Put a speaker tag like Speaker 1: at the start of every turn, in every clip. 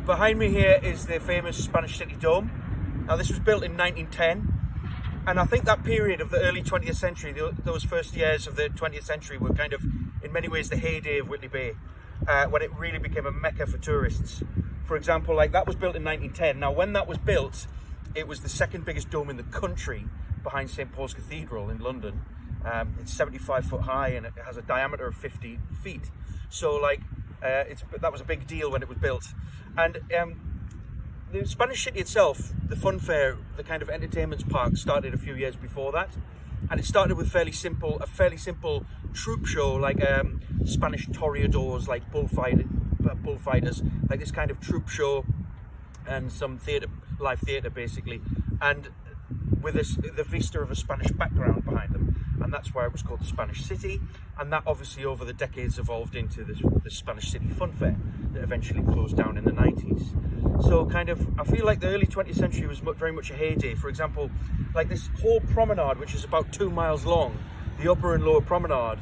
Speaker 1: behind me here is the famous Spanish City Dome. Now this was built in 1910, and I think that period of the early 20th century, those first years of the 20th century were kind of, in many ways, the heyday of Whitley Bay, when it really became a mecca for tourists. For example, like that was built in 1910. Now when that was built, it was the second biggest dome in the country behind St. Paul's Cathedral in London. It's 75 foot high and it has a diameter of 50 feet. So like, that was a big deal when it was built. And the Spanish City itself, the fun fair, the kind of entertainment park started a few years before that. And it started with a fairly simple troop show, like Spanish toreadors, like bullfighters, like this kind of troop show and some live theatre basically. And with the vista of a Spanish background behind them, and that's why it was called the Spanish City. And that obviously over the decades evolved into the Spanish City Fun Fair that eventually closed down in the 90s. So kind of, I feel like the early 20th century was very much a heyday. For example, like this whole promenade, which is about 2 miles long, the upper and lower promenade,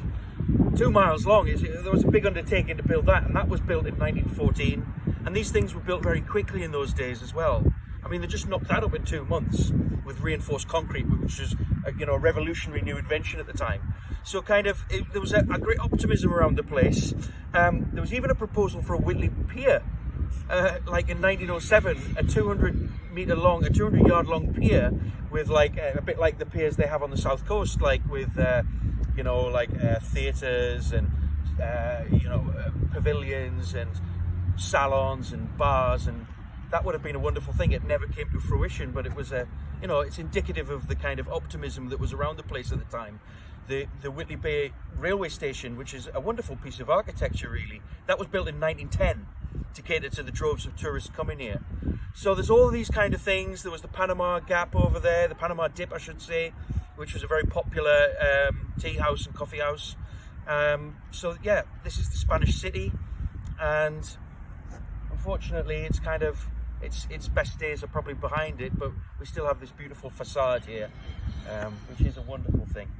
Speaker 1: 2 miles long. There was a big undertaking to build that, and that was built in 1914. And these things were built very quickly in those days as well. I mean, they just knocked that up in 2 months with reinforced concrete, which was a revolutionary new invention at the time. So kind of, there was a great optimism around the place. There was even a proposal for a Whitley Pier, like in 1907, a 200-yard long pier with like a bit like the piers they have on the south coast, like with theatres and pavilions and salons and bars, and that would have been a wonderful thing. It never came to fruition, but it was it's indicative of the kind of optimism that was around the place at the time. The Whitley Bay railway station, which is a wonderful piece of architecture really, that was built in 1910 to cater to the droves of tourists coming here. So there's all these kind of things. There was the Panama Gap over there, the Panama Dip I should say, which was a very popular tea house and coffee house. So yeah, this is the Spanish City, and unfortunately it's kind of, its best days are probably behind it, but we still have this beautiful facade here, which is a wonderful thing.